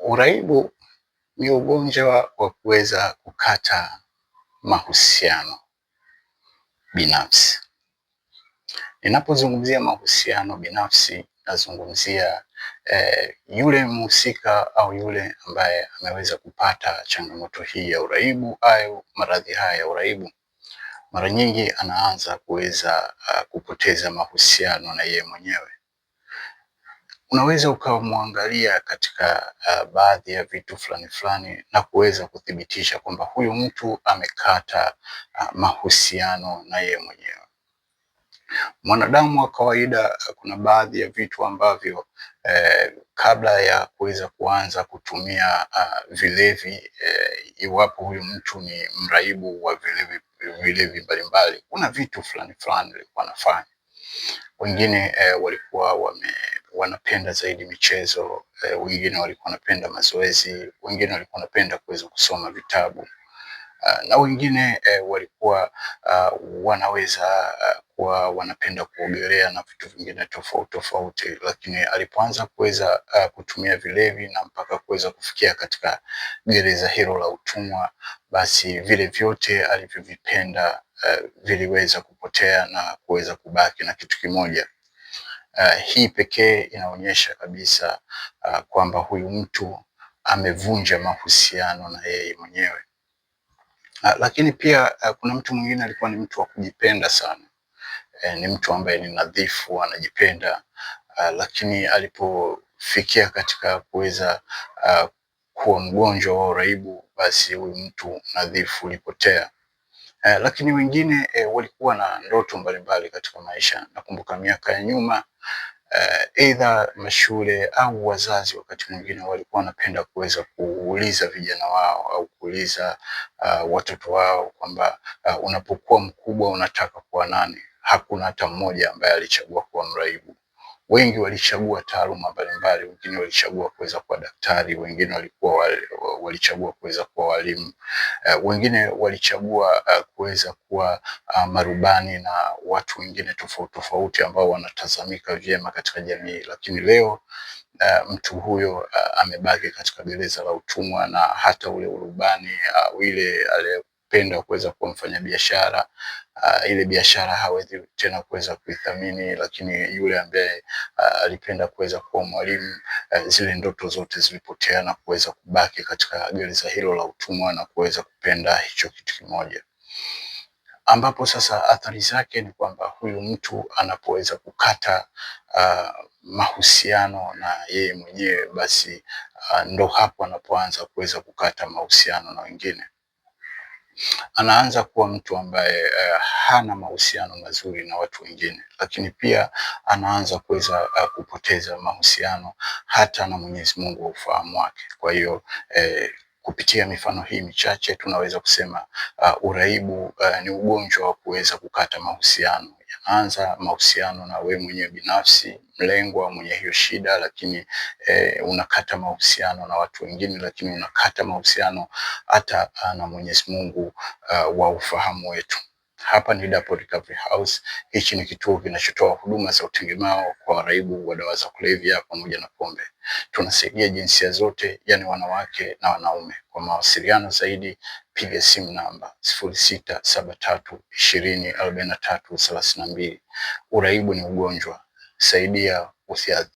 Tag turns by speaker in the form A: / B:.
A: Uraibu ni ugonjwa wa kuweza kukata mahusiano binafsi. Ninapozungumzia mahusiano binafsi nazungumzia yule mhusika au yule ambaye ameweza kupata changamoto hii ya uraibu au maradhi haya ya uraibu, mara nyingi anaanza kuweza kupoteza mahusiano na yeye mwenyewe. Unaweza ukamwangalia katika baadhi ya vitu fulani fulani na kuweza kuthibitisha kwamba huyu mtu amekata mahusiano na yeye mwenyewe. Mwanadamu wa kawaida, kuna baadhi ya vitu ambavyo kabla ya kuweza kuanza kutumia vilevi, iwapo huyu mtu ni mraibu wa vilevi mbalimbali, kuna vitu fulani fulani alikuwa anafanya. Wengine walikuwa wanapenda zaidi michezo, wengine walikuwa wanapenda mazoezi, wengine walikuwa wanapenda kuweza kusoma vitabu, na wengine walikuwa wanaweza kuwa wanapenda kuogelea na vitu vingine tofauti tofauti. Lakini alipoanza kuweza kutumia vilevi na mpaka kuweza kufikia katika gereza hilo la utumwa, basi vile vyote alivyovipenda viliweza kupotea na kuweza kubaki na kitu kimoja. Hii pekee inaonyesha kabisa kwamba huyu mtu amevunja mahusiano na yeye mwenyewe. Lakini pia kuna mtu mwingine alikuwa ni mtu wa kujipenda sana. Ni mtu ambaye ni nadhifu, anajipenda, lakini alipofikia katika kuweza kuwa mgonjwa wa uraibu, basi huyu mtu nadhifu ulipotea. Lakini wengine walikuwa na ndoto mbalimbali katika maisha. Nakumbuka miaka ya nyuma, aidha mashule au wazazi wakati mwingine walikuwa wanapenda kuweza kuuliza vijana wao au kuuliza watoto wao kwamba unapokuwa mkubwa unataka kuwa nani? Hakuna hata mmoja ambaye alichagua kuwa mraibu. Wengi walichagua taaluma mbalimbali, wengine walichagua kuweza kuwa daktari, wengine walichagua kuweza kuwa walimu, wengine walichagua kuweza kuwa marubani na watu wengine tofauti tofauti ambao wanatazamika vyema katika jamii. Lakini leo mtu huyo amebaki katika gereza la utumwa, na hata ule urubani ile aliyependa kuweza kuwa mfanyabiashara, ile biashara hawezi tena kuweza kuithamini. Lakini yule ambaye alipenda kuweza kuwa mwalimu, zile ndoto zote zilipotea na kuweza kubaki katika gereza hilo la utumwa na kuweza kupenda hicho kitu kimoja, ambapo sasa athari zake ni kwamba huyu mtu anapoweza kukata mahusiano na yeye mwenyewe, basi ndo hapo anapoanza kuweza kukata mahusiano na wengine. Anaanza kuwa mtu ambaye hana mahusiano mazuri na watu wengine, lakini pia anaanza kuweza kupoteza mahusiano hata na Mwenyezi Mungu wa ufahamu wake. Kwa hiyo kupitia mifano hii michache tunaweza kusema uraibu ni ugonjwa wa kuweza kukata mahusiano. Yanaanza mahusiano na wewe mwenyewe binafsi, mlengwa mwenye hiyo shida, lakini unakata mahusiano na watu wengine, lakini unakata mahusiano hata na Mwenyezi Mungu wa ufahamu wetu. Hapa ni Dapo Recovery House. Hichi ni kituo kinachotoa huduma za utengemao kwa waraibu wa dawa za kulevya pamoja na pombe. Tunasaidia jinsia zote, yani wanawake na wanaume. Kwa mawasiliano zaidi piga simu namba 0673204332. Uraibu ni ugonjwa, saidia usiathiri.